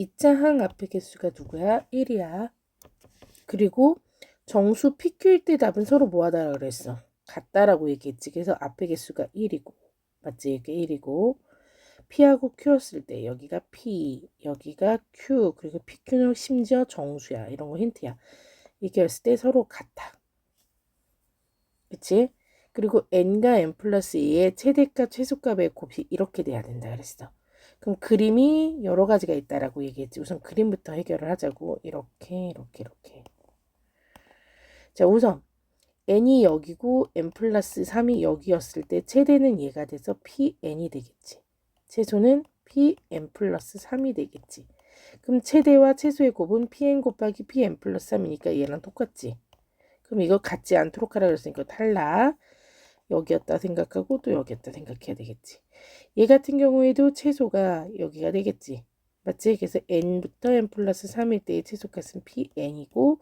2차 항 앞에 개수가 누구야? 1이야. 그리고 정수 PQ일 때 답은 서로 뭐하다라 그랬어? 같다라고 얘기했지. 그래서 앞에 개수가 1이고 맞지? 이게 1이고 P하고 Q였을 때 여기가 P, 여기가 Q, 그리고 PQ는 심지어 정수야. 이런 거 힌트야. 이게였을 때 서로 같아. 그치? 그리고 n과 n 플러스 2의 최대값, 최소값의 곱이 이렇게 돼야 된다 그랬어. 그럼 그림이 여러 가지가 있다라고 얘기했지. 우선 그림부터 해결을 하자고. 이렇게. 자, 우선 n이 여기고 n 플러스 3이 여기였을 때 최대는 얘가 돼서 pn이 되겠지. 최소는 pn 플러스 3이 되겠지. 그럼 최대와 최소의 곱은 pn 곱하기 pn 플러스 3이니까 얘랑 똑같지. 그럼 이거 같지 않도록 하라 그랬으니까 탈락. 여기였다 생각하고 또 여기였다 생각해야 되겠지. 얘 같은 경우에도 최소가 여기가 되겠지. 맞지? 그래서 n부터 n 플러스 3일 때의 최소값은 pn이고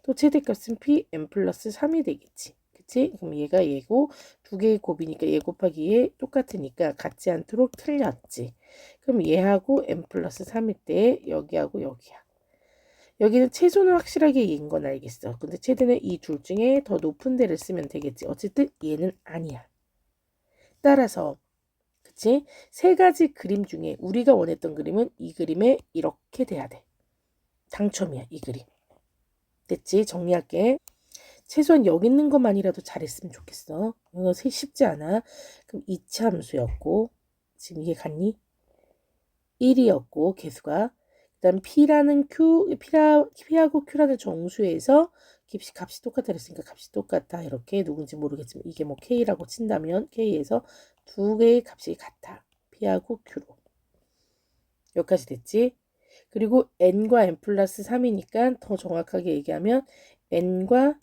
또 최대값은 pn 플러스 3이 되겠지. 그치? 그럼 얘가 얘고 두 개의 곱이니까 얘 곱하기 얘 똑같으니까 같지 않도록 틀렸지. 그럼 얘하고 n 플러스 3일 때 여기하고 여기야. 여기는 최소는 확실하게 얘인 건 알겠어. 근데 최대는 이 둘 중에 더 높은 데를 쓰면 되겠지. 어쨌든 얘는 아니야. 따라서 그치? 세 가지 그림 중에 우리가 원했던 그림은 이 그림에 이렇게 돼야 돼. 당첨이야 이 그림. 됐지? 정리할게. 최소한 여기 있는 것만이라도 잘했으면 좋겠어. 이거 쉽지 않아. 그럼 2차 함수였고 지금 이게 같니? 1이었고 개수가 그다음 P라는 P하고 Q라는 정수에서 값이 똑같다 그랬으니까 값이 똑같다. 이렇게 누군지 모르겠지만 이게 뭐 K라고 친다면 K에서 두 개의 값이 같아. P하고 Q로. 여기까지 됐지? 그리고 n과 n 플러스 3이니까 더 정확하게 얘기하면 n과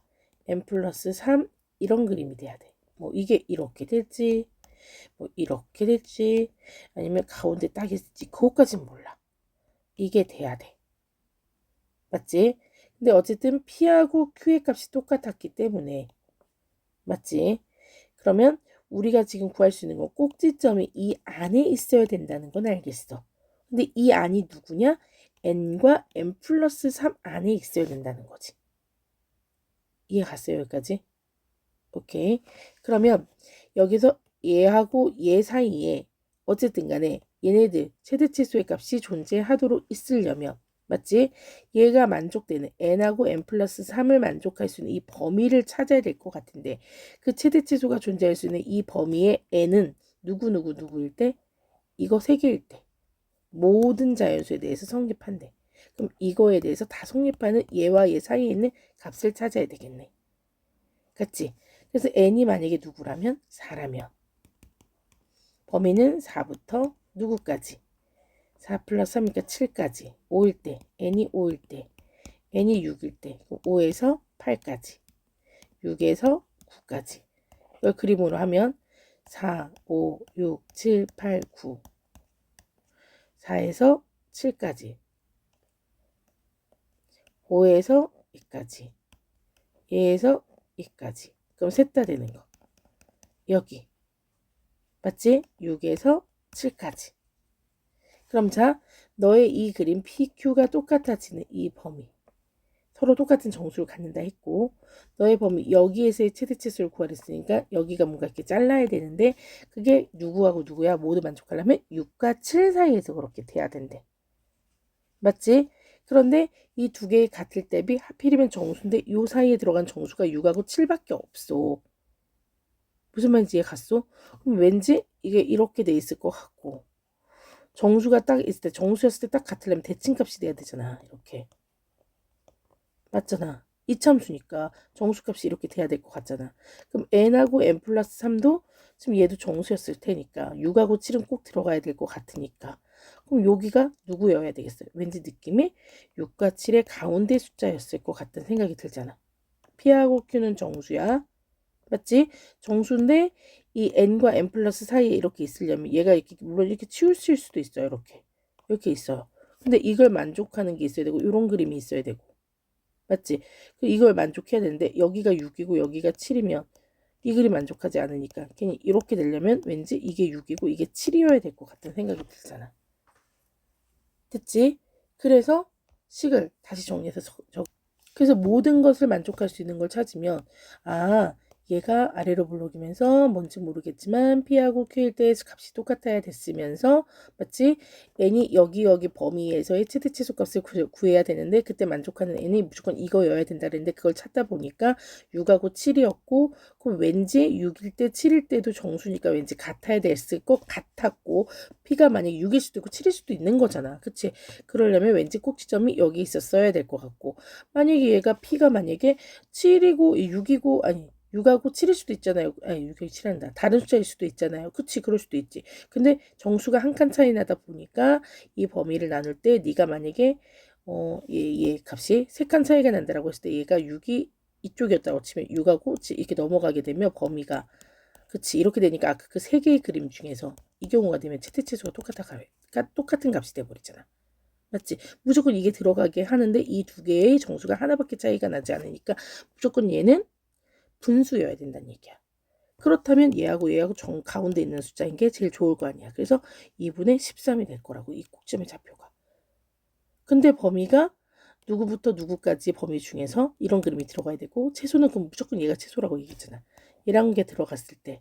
n 플러스 3 이런 그림이 돼야 돼. 뭐 이게 이렇게 될지 뭐 이렇게 될지 아니면 가운데 딱 있을지 그것까진 몰라. 이게 돼야 돼. 맞지? 근데 어쨌든 P하고 Q의 값이 똑같았기 때문에 맞지? 그러면 우리가 지금 구할 수 있는 건 꼭지점이 이 안에 있어야 된다는 건 알겠어. 근데 이 안이 누구냐? n과 n 플러스 3 안에 있어야 된다는 거지. 이해 갔어요? 여기까지? 오케이. 그러면 여기서 얘하고 얘 사이에 어쨌든 간에 얘네들 최대치수의 값이 존재하도록 있으려면 맞지? 얘가 만족되는 n하고 n 플러스 3을 만족할 수 있는 이 범위를 찾아야 될 것 같은데 그 최대치수가 존재할 수 있는 이 범위의 n은 누구일 때? 이거 세 개일 때 모든 자연수에 대해서 성립한대. 그럼 이거에 대해서 다 성립하는 얘와 얘 사이에 있는 값을 찾아야 되겠네. 그치? 그래서 n이 만약에 누구라면 4라면 범위는 4부터 누구까지? 4 플러스 3이니까 7까지 5일 때 n이 5일 때 n이 6일 때 5에서 8까지 6에서 9까지 이걸 그림으로 하면 4, 5, 6, 7, 8, 9 4에서 7까지 5에서 2까지 얘에서 2까지 그럼 셋 다 되는 거 여기 맞지? 6에서 7까지 그럼 자 너의 이 그림 PQ가 똑같아지는 이 범위 서로 똑같은 정수를 갖는다 했고 너의 범위 여기에서의 최대치수를 구하랬으니까 여기가 뭔가 이렇게 잘라야 되는데 그게 누구하고 누구야 모두 만족하려면 6과 7 사이에서 그렇게 돼야 된대. 맞지? 그런데 이 두 개의 같을 대비 하필이면 정수인데 이 사이에 들어간 정수가 6하고 7밖에 없어. 무슨 말인지 이해 갔어? 그럼 왠지 이게 이렇게 돼 있을 것 같고 정수가 딱 있을 때 정수였을 때 딱 같으려면 대칭값이 돼야 되잖아. 이렇게. 맞잖아. 이참수니까 정수값이 이렇게 돼야 될 것 같잖아. 그럼 n하고 n 플러스 3도 지금 얘도 정수였을 테니까 6하고 7은 꼭 들어가야 될 것 같으니까 그럼 여기가 누구여야 되겠어요? 왠지 느낌이 6과 7의 가운데 숫자였을 것 같다는 생각이 들잖아. P하고 Q는 정수야. 맞지? 정수인데 이 n과 n 플러스 사이에 이렇게 있으려면 얘가 이렇게 물론 이렇게 치우칠 수도 있어요. 이렇게 있어요. 근데 이걸 만족하는 게 있어야 되고 이런 그림이 있어야 되고 맞지? 이걸 만족해야 되는데 여기가 6이고 여기가 7이면 이 그림 만족하지 않으니까 괜히 이렇게 되려면 왠지 이게 6이고 이게 7이어야 될 것 같은 생각이 들잖아. 됐지? 그래서 식을 다시 정리해서 그래서 모든 것을 만족할 수 있는 걸 찾으면 얘가 아래로 블록이면서 뭔지 모르겠지만 P하고 Q일 때 값이 똑같아야 됐으면서 맞지? n이 여기 범위에서의 최대 최소값을 구해야 되는데 그때 만족하는 n이 무조건 이거여야 된다 그랬는데 그걸 찾다 보니까 6하고 7이었고 그럼 왠지 6일 때 7일 때도 정수니까 왠지 같아야 됐을 것 같았고 P가 만약에 6일 수도 있고 7일 수도 있는 거잖아. 그치? 그러려면 왠지 꼭지점이 여기 있었어야 될 것 같고 만약에 얘가 P가 만약에 7이고 6이고 아니 6하고 7일 수도 있잖아요. 아니 6하고 7한다. 다른 숫자일 수도 있잖아요. 그치 그럴 수도 있지. 근데 정수가 한 칸 차이 나다 보니까 이 범위를 나눌 때 네가 만약에 얘 값이 3칸 차이가 난다라고 했을 때 얘가 6이 이쪽이었다고 치면 6하고 이렇게 넘어가게 되면 범위가 그치 이렇게 되니까 아까 그 3개의 그림 중에서 이 경우가 되면 최대최소가 똑같은 값이 돼버리잖아. 맞지? 무조건 이게 들어가게 하는데 이 두 개의 정수가 하나밖에 차이가 나지 않으니까 무조건 얘는 분수여야 된다는 얘기야. 그렇다면 얘하고 가운데 있는 숫자인 게 제일 좋을 거 아니야. 그래서 2분의 13이 될 거라고 이 꼭지점의 좌표가. 근데 범위가 누구부터 누구까지 범위 중에서 이런 그림이 들어가야 되고 채소는 그럼 무조건 얘가 채소라고 얘기했잖아. 이런 게 들어갔을 때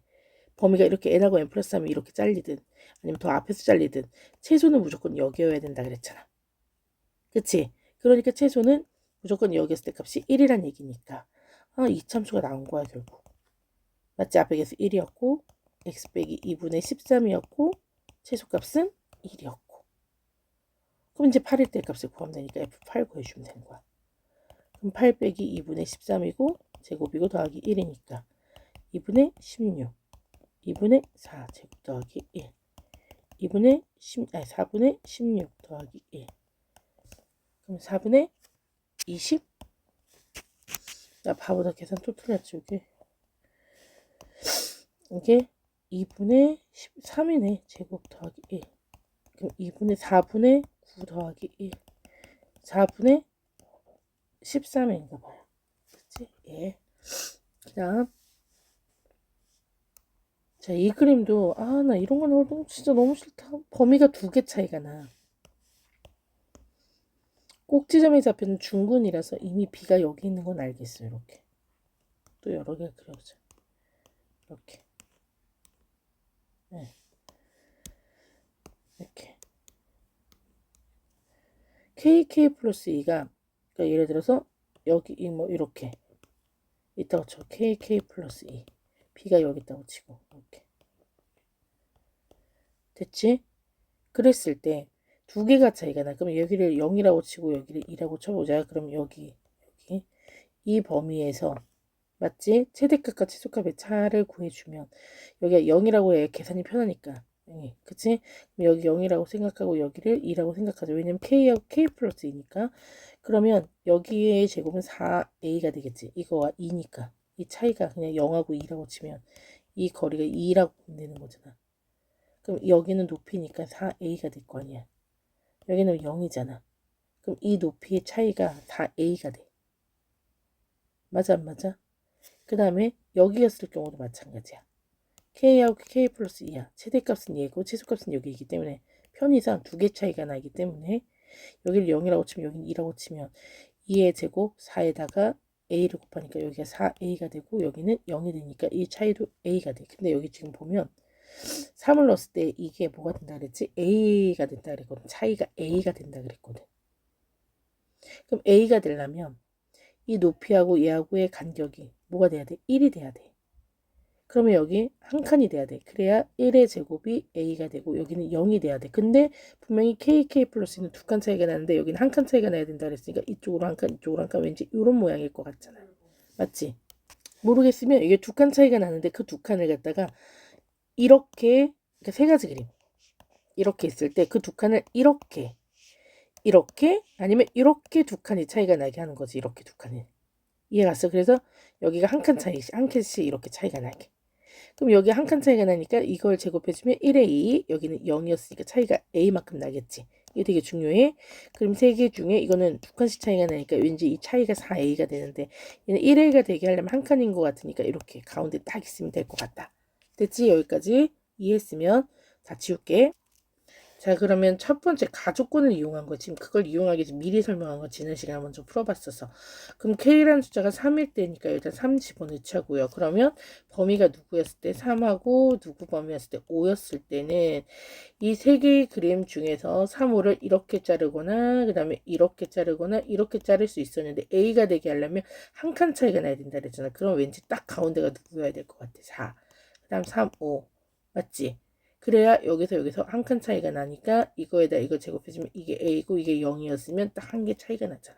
범위가 이렇게 n하고 n 플러스 하면 이렇게 잘리든 아니면 더 앞에서 잘리든 채소는 무조건 여기여야 된다 그랬잖아. 그치? 그러니까 채소는 무조건 여기였을 때 값이 1이란 얘기니까 이참수가 나온 거야 결국. 맞지? 앞에서 1이었고 x 빼기 2분의 13이었고 최소값은 1이었고 그럼 이제 8일 때 값을 구하면 되니까 F8 구해주면 되는 거야. 그럼 8 빼기 2분의 13이고 제곱이고 더하기 1이니까 2분의 16 2분의 4 제곱 더하기 1 4분의 16 더하기 1 그럼 4분의 20 나 바보다 계산 또 틀렸지 이게 2분의 13이네. 제곱 더하기 1. 그럼 2분의 4분의 9 더하기 1. 4분의 13인가 봐요. 그치? 예. 그 다음. 자, 이 그림도, 나 이런 거 너무 진짜 너무 싫다. 범위가 2개 차이가 나. 꼭지점의 좌표는 중근이라서 이미 B가 여기 있는 건 알겠어요. 이렇게. 또 여러 개 그려보자. 이렇게. 네. 이렇게. KK 플러스 2가, 그러니까 예를 들어서, 여기, 뭐, 이렇게. 있다고 쳐. KK 플러스 2. B가 여기 있다고 치고. 이렇게. 됐지? 그랬을 때, 2개가 차이가 나. 그럼 여기를 0이라고 치고, 여기를 2라고 쳐보자. 그럼 여기. 이 범위에서, 맞지? 최대값과 최소값의 차를 구해주면 여기가 0이라고 해 계산이 편하니까 그치? 그럼 여기 0이라고 생각하고 여기를 2라고 생각하죠. 왜냐면 K하고 K 플러스 2니까 그러면 여기의 제곱은 4A가 되겠지. 이거와 2니까 이 차이가 그냥 0하고 2라고 치면 이 거리가 2라고 보면 되는 거잖아. 그럼 여기는 높이니까 4A가 될 거 아니야. 여기는 0이잖아. 그럼 이 높이의 차이가 4A가 돼. 맞아 안 맞아? 그 다음에 여기였을 경우도 마찬가지야. K하고 K 플러스 2야. 최대값은 얘고 최소값은 여기이기 때문에 편의상 2개 차이가 나기 때문에 여기를 0이라고 치면 여기는 2라고 치면 2의 제곱 4에다가 A를 곱하니까 여기가 4A가 되고 여기는 0이 되니까 이 차이도 A가 돼. 근데 여기 지금 보면 3을 넣었을 때 이게 뭐가 된다 그랬지? A가 된다 그랬거든. 차이가 A가 된다 그랬거든. 그럼 A가 되려면 이 높이하고 얘하고의 간격이 뭐가 돼야 돼? 1이 돼야 돼. 그러면 여기 한 칸이 돼야 돼. 그래야 1의 제곱이 A가 되고 여기는 0이 돼야 돼. 근데 분명히 KK 플러스는 2칸 차이가 나는데 여기는 한 칸 차이가 나야 된다 그랬으니까 이쪽으로 한 칸, 이쪽으로 한 칸 왠지 이런 모양일 것 같잖아. 맞지? 모르겠으면 이게 2칸 차이가 나는데 그 2칸을 갖다가 이렇게 그러니까 3가지 그림. 이렇게 있을 때 그 2칸을 이렇게 아니면 이렇게 2칸이 차이가 나게 하는 거지. 이렇게 2칸이. 이해갔어? 그래서 여기가 한 칸 차이씩 한 칸씩 이렇게 차이가 나게. 그럼 여기 한 칸 차이가 나니까 이걸 제곱해주면 1의 2, 여기는 0이었으니까 차이가 A만큼 나겠지. 이게 되게 중요해. 그럼 3개 중에 이거는 2칸씩 차이가 나니까 왠지 이 차이가 4A가 되는데 얘는 1A가 되게 하려면 한 칸인 것 같으니까 이렇게 가운데 딱 있으면 될 것 같다. 됐지? 여기까지 이해했으면 다 지울게. 자, 그러면 첫 번째 가족권을 이용한 거, 지금 그걸 이용하기 위해서 미리 설명한 거 지난 시간에 먼저 풀어봤었어. 그럼 K라는 숫자가 3일 때니까 일단 3 집어넣자고요. 그러면 범위가 누구였을 때 3하고 누구 범위였을 때 5였을 때는 이 세 개의 그림 중에서 3, 5를 이렇게 자르거나 그 다음에 이렇게 자르거나 이렇게 자를 수 있었는데 A가 되게 하려면 한 칸 차이가 나야 된다 그랬잖아. 그럼 왠지 딱 가운데가 누구여야 될 것 같아. 4. 그 다음 3, 5. 맞지? 그래야 여기서 한 칸 차이가 나니까 이거에다 이거 제곱해주면 이게 A고 이게 0이었으면 딱 한 개 차이가 났잖아.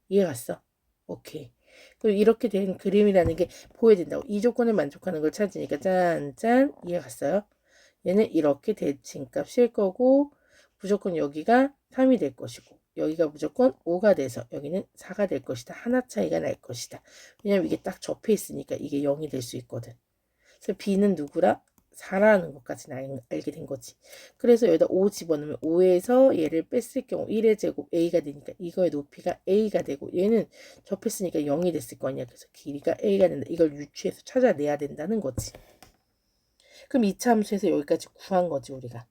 이해 갔어? 오케이. 그럼 이렇게 된 그림이라는 게 보여야 된다고. 이 조건을 만족하는 걸 찾으니까 짠짠 이해 갔어요? 얘는 이렇게 대칭값일 거고 무조건 여기가 3이 될 것이고 여기가 무조건 5가 돼서 여기는 4가 될 것이다. 하나 차이가 날 것이다. 왜냐면 이게 딱 접해 있으니까 이게 0이 될 수 있거든. 그래서 B는 누구라? 4라는 것까지는 알게 된 거지. 그래서 여기다 5 집어넣으면 5에서 얘를 뺐을 경우 1의 제곱 A가 되니까 이거의 높이가 A가 되고 얘는 접했으니까 0이 됐을 거 아니야. 그래서 길이가 A가 된다. 이걸 유추해서 찾아내야 된다는 거지. 그럼 2차 함수에서 여기까지 구한 거지 우리가.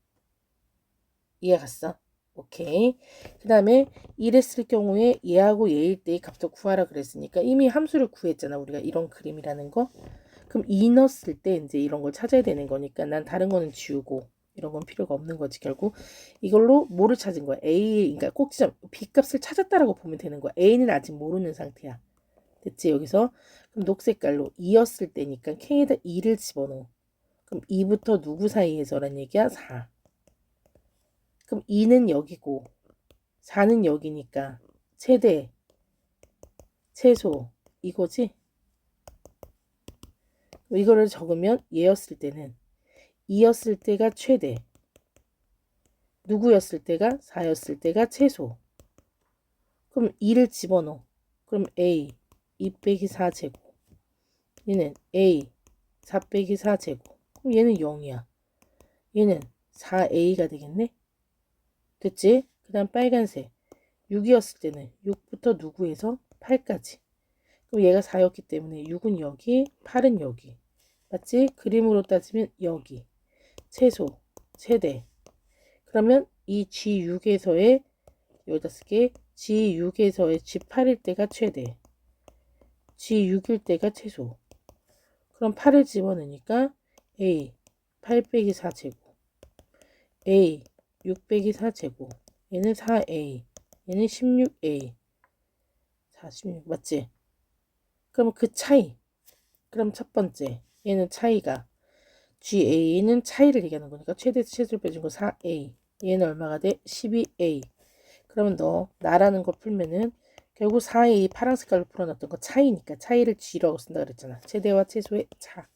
이해 갔어? 오케이. 그 다음에 이랬을 경우에 얘하고 얘일 때의 값도 구하라 그랬으니까 이미 함수를 구했잖아. 우리가 이런 그림이라는 거. 그럼 2 넣었을 때 이제 이런 걸 찾아야 되는 거니까 난 다른 거는 지우고 이런 건 필요가 없는 거지. 결국 이걸로 뭐를 찾은 거야? A, 그러니까 꼭지점 B 값을 찾았다라고 보면 되는 거야. A는 아직 모르는 상태야. 됐지? 여기서 그럼 녹색깔로 2였을 때니까 K에다 2를 집어넣어. 그럼 2부터 누구 사이에서란 얘기야? 4. 그럼 2는 여기고 4는 여기니까 최대, 최소 이거지? 이거를 적으면 얘였을 때는 2였을 때가 최대, 누구였을 때가 4였을 때가 최소. 그럼 2를 집어넣어. 그럼 A 2 빼기 4제곱. 얘는 A 4 빼기 4제곱. 그럼 얘는 0이야. 얘는 4A가 되겠네? 됐지? 그 다음 빨간색 6이었을 때는 6부터 누구에서 8까지. 그럼 얘가 4였기 때문에 6은 여기, 8은 여기. 맞지? 그림으로 따지면 여기. 최소, 최대. 그러면 이 G6에서의 여기다 쓸게. G6에서의 G8일 때가 최대. G6일 때가 최소. 그럼 8을 집어넣으니까 A 8 빼기 4제곱. A 6 빼기 4제곱. 얘는 4A. 얘는 16A. 46 맞지? 그럼 그 차이. 그럼 첫 번째 얘는 차이가 GA는 차이를 얘기하는 거니까 최대에서 최소를 빼준 거 4A. 얘는 얼마가 돼? 12A. 그러면 너 나라는 거 풀면은 결국 4A 파란 색깔로 풀어놨던 거 차이니까 차이를 G라고 쓴다 그랬잖아. 최대와 최소의 차.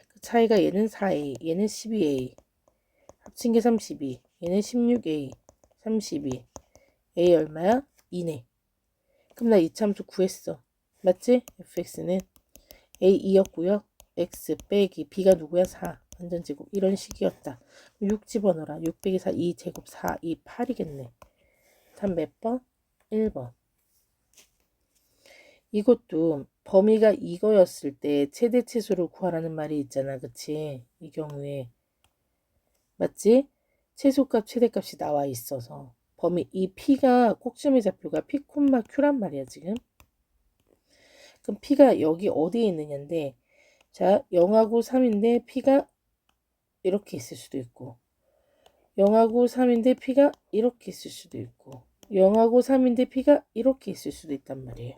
그 차이가 얘는 4A, 얘는 12A. 합친 게 32. 얘는 16A, 32. A 얼마야? 2네. 그럼 나 이참수 구했어. 맞지? fx는 A2였고요. x 빼기 b가 누구야? 4. 완전제곱. 이런 식이었다. 6 집어넣어라. 6 빼기 4, 2제곱 4, 2, 8이겠네. 답 몇 번? 1번. 이것도 범위가 이거였을 때 최대 최소를 구하라는 말이 있잖아. 그치? 이 경우에. 맞지? 최소값, 최대값이 나와 있어서. 범위, 이 P가 꼭지점의 좌표가 P, Q란 말이야, 지금. 그럼 P가 여기 어디에 있느냐인데, 자, 0하고 3인데 P가 이렇게 있을 수도 있고, 0하고 3인데 P가 이렇게 있을 수도 있고, 0하고 3인데 P가 이렇게 있을 수도 있단 말이에요.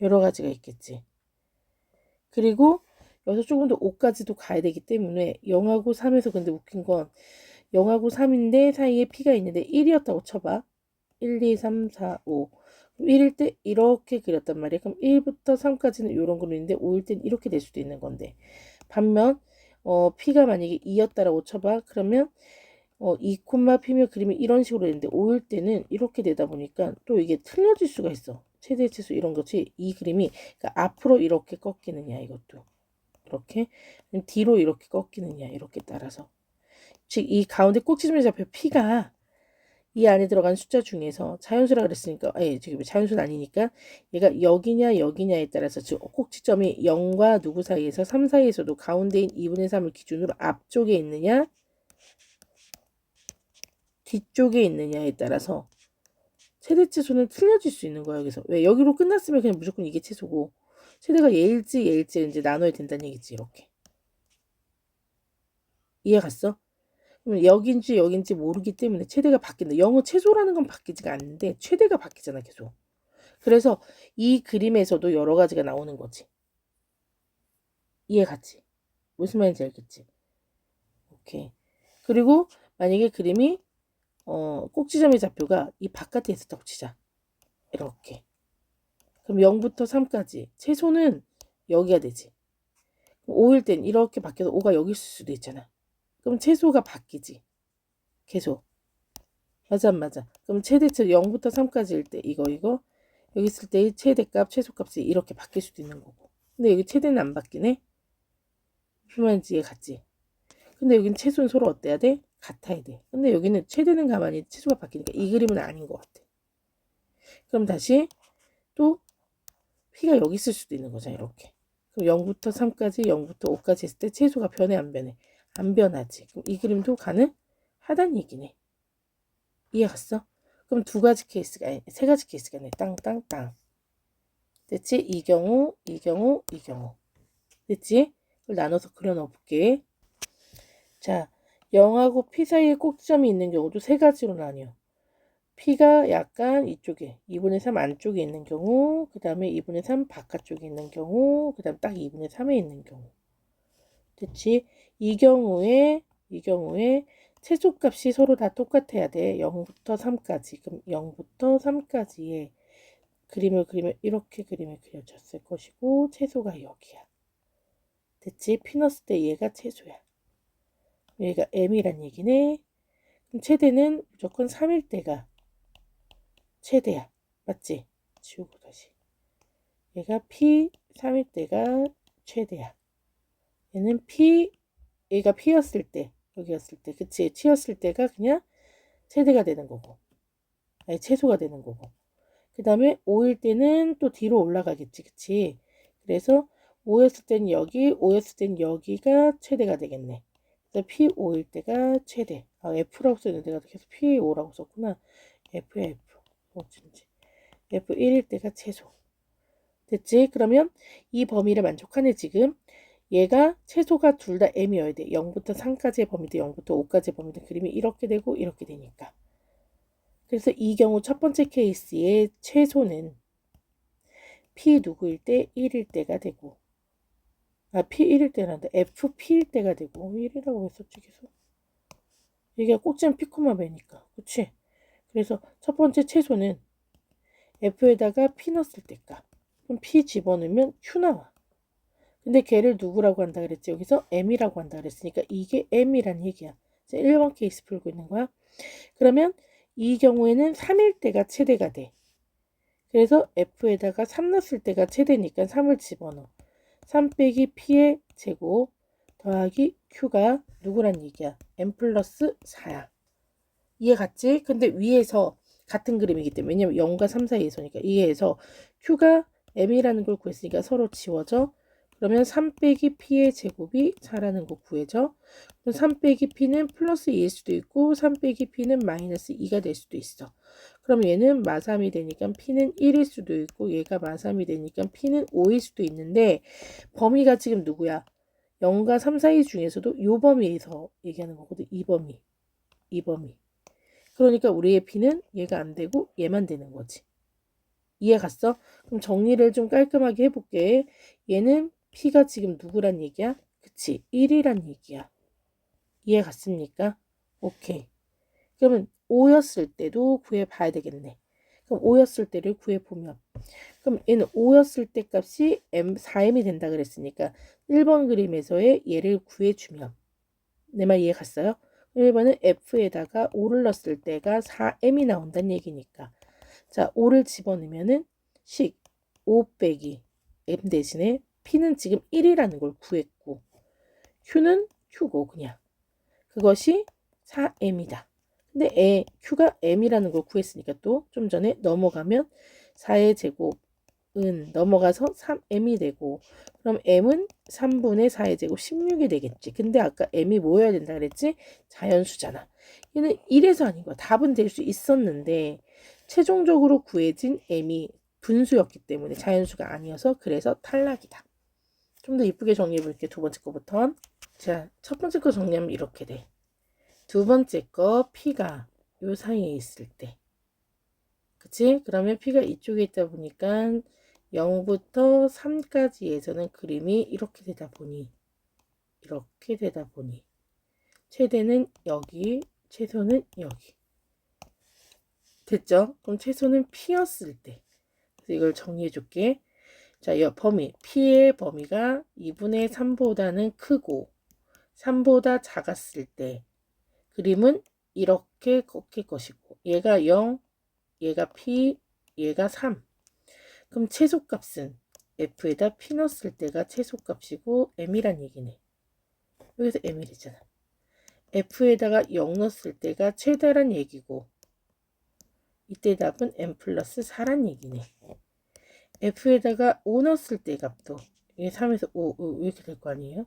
여러 가지가 있겠지. 그리고 여기서 조금 더 5까지도 가야 되기 때문에 0하고 3에서 근데 웃긴 건 0하고 3인데 사이에 P가 있는데 1이었다고 쳐봐. 1, 2, 3, 4, 5. 1일 때 이렇게 그렸단 말이야. 그럼 1부터 3까지는 이런 그림인데 5일 땐 이렇게 될 수도 있는 건데. 반면 P가 만약에 2였다라고 쳐봐. 그러면 2, P며 그림이 이런 식으로 되는데 5일 때는 이렇게 되다 보니까 또 이게 틀려질 수가 있어. 최대 최소 이런 것이 이 그림이 그러니까 앞으로 이렇게 꺾이느냐 이것도 이렇게 뒤로 이렇게 꺾이느냐 이렇게 따라서 즉 이 가운데 꼭지점에 잡혀 P가 이 안에 들어간 숫자 중에서 자연수라 그랬으니까 지금 자연수는 아니니까 얘가 여기냐 여기냐에 따라서 즉 꼭지점이 0과 누구 사이에서 3 사이에서도 가운데인 2분의 3을 기준으로 앞쪽에 있느냐 뒤쪽에 있느냐에 따라서 최대 채소는 틀려질 수 있는 거야. 여기서 왜 여기로 끝났으면 그냥 무조건 이게 채소고 최대가 얘일지 이제 나눠야 된다는 얘기지. 이렇게 이해 갔어? 그럼 여긴지 모르기 때문에 최대가 바뀐다. 영어 채소라는 건 바뀌지가 않는데 최대가 바뀌잖아 계속. 그래서 이 그림에서도 여러 가지가 나오는 거지. 이해 갔지? 무슨 말인지 알겠지? 오케이. 그리고 만약에 그림이 꼭지점의 좌표가 이 바깥에 있었다고 치자. 이렇게. 그럼 0부터 3까지 채소는 여기가 되지. 5일 땐 이렇게 바뀌어서 5가 여기 있을 수도 있잖아. 그럼 채소가 바뀌지. 계속. 맞아 안 맞아? 그럼 최대치 0부터 3까지일 때 이거 여기 있을 때의 최대값 최소값이 이렇게 바뀔 수도 있는 거고. 근데 여기 최대는 안 바뀌네. 무슨 말인지 이해 갔지? 근데 여기는 채소는 서로 어때야 돼? 같아야 돼. 근데 여기는 최대는 가만히 채소가 바뀌니까 이 그림은 아닌 것 같아. 그럼 다시 또 P가 여기 있을 수도 있는 거잖아. 이렇게. 그럼 0부터 3까지 0부터 5까지 했을 때 채소가 변해 안 변해? 안 변하지. 그럼 이 그림도 가능하다는 얘기네. 이해 갔어? 그럼 두 가지 케이스가 아니 세 가지 케이스가 있네. 땅. 됐지? 이 경우. 됐지? 그걸 나눠서 그려 넣어 볼게. 자, 0하고 P 사이에 꼭지점이 있는 경우도 세 가지로 나뉘어. P가 약간 이쪽에 2분의 3 안쪽에 있는 경우, 그 다음에 2분의 3 바깥쪽에 있는 경우, 그 다음 딱 2분의 3에 있는 경우. 됐지? 이 경우에 최소값이 서로 다 똑같아야 돼. 0부터 3까지. 그럼 0부터 3까지의 그림을 그리면 이렇게 그림을 그려졌을 것이고 채소가 여기야. 됐지? P 넣었을 때 얘가 채소야. 얘가 M이란 얘기네. 그럼 최대는 무조건 3일 때가 최대야. 맞지? 지우고 다시. 얘가 P 3일 때가 최대야. 얘는 얘가 P였을 때, 여기였을 때, 그치? T였을 때가 그냥 최대가 되는 거고. 아니, 최소가 되는 거고. 그 다음에 5일 때는 또 뒤로 올라가겠지, 그치? 그래서 5였을 땐 여기, 5였을 땐 여기가 최대가 되겠네. 그래서 P5일 때가 최대. F라고 썼는데 내가 계속 P5라고 썼구나. F. 어쩐지. F1일 때가 최소. 됐지? 그러면 이 범위를 만족하네 지금. 얘가 최소가 둘 다 M이어야 돼. 0부터 3까지의 범위도 0부터 5까지의 범위도 그림이 이렇게 되고 이렇게 되니까. 그래서 이 경우 첫 번째 케이스의 최소는 P 누구일 때 1일 때가 되고 P 1일 때란다. FP일 때가 되고 1이라고 했었지 계속. 이게 꼭지는 P, 매니까. 그치? 그래서 첫 번째 최소는 F에다가 P 넣었을 때값. 그럼 P 집어넣으면 Q 나와. 근데 걔를 누구라고 한다 그랬지? 여기서 M이라고 한다 그랬으니까 이게 M이란 얘기야. 1번 케이스 풀고 있는 거야. 그러면 이 경우에는 3일 때가 최대가 돼. 그래서 F에다가 3 넣었을 때가 최대니까 3을 집어넣어. 3 빼기 P의 제곱 더하기 Q가 누구란 얘기야? M 플러스 4야. 이해 갔지? 근데 위에서 같은 그림이기 때문에 왜냐면 0과 3 사이에서니까 이해해서 Q가 M이라는 걸 구했으니까 서로 지워져. 그러면 3 빼기 P의 제곱이 4라는 거 구해져. 그럼 3 빼기 P는 플러스 2일 수도 있고 3 빼기 P는 마이너스 2가 될 수도 있어. 그럼 얘는 마3이 되니까 P는 1일 수도 있고 얘가 마3이 되니까 P는 5일 수도 있는데 범위가 지금 누구야? 0과 3 사이 중에서도 이 범위에서 얘기하는 거거든. 이 범위. 그러니까 우리의 P는 얘가 안 되고 얘만 되는 거지. 이해 갔어? 그럼 정리를 좀 깔끔하게 해볼게. 얘는 P가 지금 누구란 얘기야? 그치, 1이란 얘기야. 이해 갔습니까? 오케이. 그러면 5였을 때도 구해봐야 되겠네. 그럼 5였을 때를 구해보면 그럼 얘는 5였을 때 값이 4m이 된다 그랬으니까 1번 그림에서의 얘를 구해주면 내 말 이해 갔어요? 1번은 F에다가 5를 넣었을 때가 4m이 나온다는 얘기니까 자 5를 집어넣으면은 5 빼기 M 대신에 P는 지금 1이라는 걸 구했고 Q는 Q고 그냥 그것이 4m이다. 근데 Q가 M이라는 걸 구했으니까 또 좀 전에 넘어가면 4의 제곱 넘어가서 3m이 되고 그럼 m은 3분의 4의 제곱 16이 되겠지. 근데 아까 m이 뭐여야 된다 그랬지? 자연수잖아. 얘는 이래서 아닌 거야. 답은 될 수 있었는데 최종적으로 구해진 m이 분수였기 때문에 자연수가 아니어서 그래서 탈락이다. 좀 더 이쁘게 정리해 볼게. 두 번째 거부터. 자, 첫 번째 거 정리하면 이렇게 돼. 두 번째 거 p가 요 사이에 있을 때. 그치? 그러면 p가 이쪽에 있다 보니까 0부터 3까지에서는 그림이 이렇게 되다 보니 최대는 여기, 최소는 여기. 됐죠? 그럼 최소는 p였을 때. 그래서 이걸 정리해 줄게. 자, 범위. p의 범위가 2분의 3보다는 크고 3보다 작았을 때 그림은 이렇게 꺾일 것이고 얘가 0, 얘가 p, 얘가 3. 그럼 최소값은 f에다 p 넣었을 때가 최소값이고 m이란 얘기네. 여기서 m이래잖아. f에다가 0 넣었을 때가 최다란 얘기고 이때 답은 m 플러스 4란 얘기네. f에다가 5 넣었을 때 값도 이게 3에서 5 이렇게 될 거 아니에요?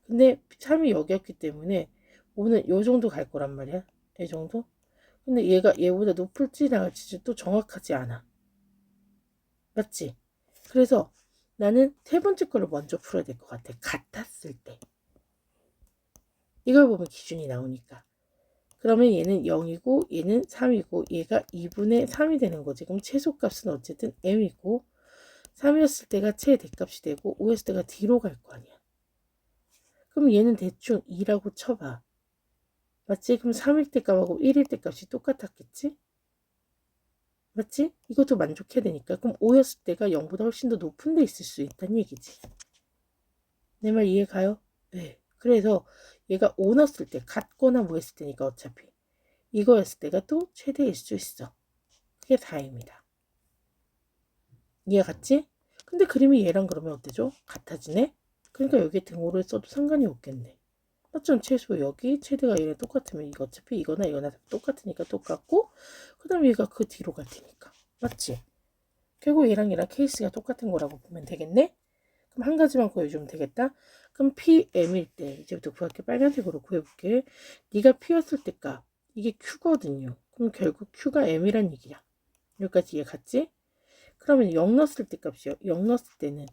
근데 3이 여기였기 때문에 5는 요 정도 갈 거란 말이야. 이 정도? 근데 얘가 얘보다 높을지 나갈지 또 정확하지 않아. 맞지? 그래서 나는 세 번째 거를 먼저 풀어야 될 것 같아. 같았을 때. 이걸 보면 기준이 나오니까. 그러면 얘는 0이고 얘는 3이고 얘가 2분의 3이 되는 거지. 그럼 최소값은 어쨌든 m이고 3이었을 때가 최대값이 되고 5였을 때가 뒤로 갈 거 아니야. 그럼 얘는 대충 2라고 쳐봐. 맞지? 그럼 3일 때 값하고 1일 때 값이 똑같았겠지? 맞지? 이것도 만족해야 되니까. 그럼 5였을 때가 0보다 훨씬 더 높은 데 있을 수 있다는 얘기지. 내 말 이해 가요? 네. 그래서 얘가 5 넣었을 때 같거나 뭐 했을 때니까 어차피 이거였을 때가 또 최대일 수 있어. 그게 4입니다. 이해 갔지? 근데 그림이 얘랑 그러면 어때죠? 같아지네? 그러니까 여기에 등호를 써도 상관이 없겠네. 맞죠? 최소 여기 최대가 얘랑 똑같으면 이거 어차피 이거나 똑같으니까 똑같고 그 다음에 얘가 그 뒤로 갈 테니까. 맞지? 결국 얘랑 케이스가 똑같은 거라고 보면 되겠네? 그럼 한 가지만 구해주면 되겠다. 그럼 PM일 때 이제부터 구할게. 빨간색으로 구해볼게. 네가 P였을 때 값. 이게 Q거든요. 그럼 결국 Q가 M이란 얘기야. 여기까지 이해 갔지? 그러면 0 넣었을 때 값이요. 0 넣었을 때는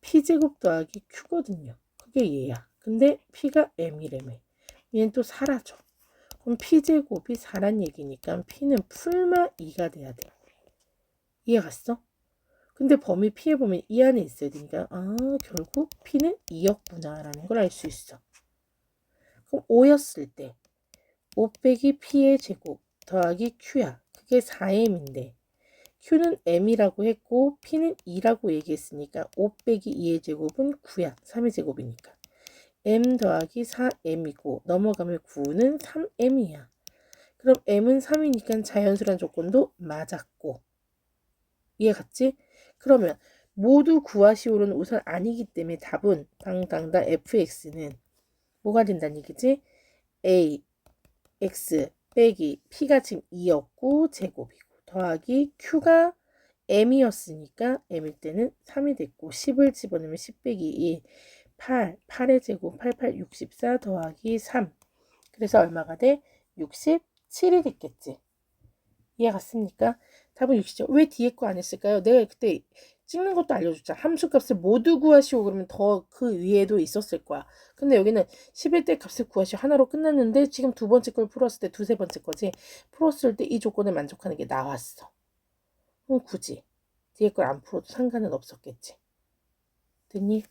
P제곱 더하기 Q거든요. 그게 얘야. 근데 P가 M이래매. 얘는 또 사라져. 그럼 P제곱이 4란 얘기니까 P는 풀마 2가 돼야 돼. 이해 갔어? 근데 범위 P의 범위 이 안에 있어야 되니까 결국 P는 2였구나 라는 걸 알 수 있어. 그럼 5였을 때 5 빼기 P의 제곱 더하기 Q야. 그게 4M인데 Q는 M이라고 했고 P는 2라고 얘기했으니까 5 빼기 2의 제곱은 9야. 3의 제곱이니까. M 더하기 4M이고 넘어가면 9는 3M이야. 그럼 M은 3이니까 자연수란 조건도 맞았고. 이해 갔지? 그러면 모두 구하시오는 우선 아니기 때문에 답은 당당당 fx는 뭐가 된다는 얘기지? a x 빼기 p가 지금 2였고 제곱이고 더하기 q가 m이었으니까 m일 때는 3이 됐고 10을 집어넣으면 10 빼기 2 8의 제곱 88 64 더하기 3 그래서 얼마가 돼? 67이 됐겠지. 이해 갔습니까? 답은 60죠. 왜 뒤에 거 안 했을까요? 내가 그때 찍는 것도 알려줬잖아. 함수값을 모두 구하시오. 그러면 더 그 위에도 있었을 거야. 근데 여기는 11대 값을 구하시오. 하나로 끝났는데 지금 두 번째 걸 풀었을 때 두세 번째 거지. 풀었을 때 이 조건을 만족하는 게 나왔어. 그럼 굳이 뒤에 걸 안 풀어도 상관은 없었겠지. 됐니?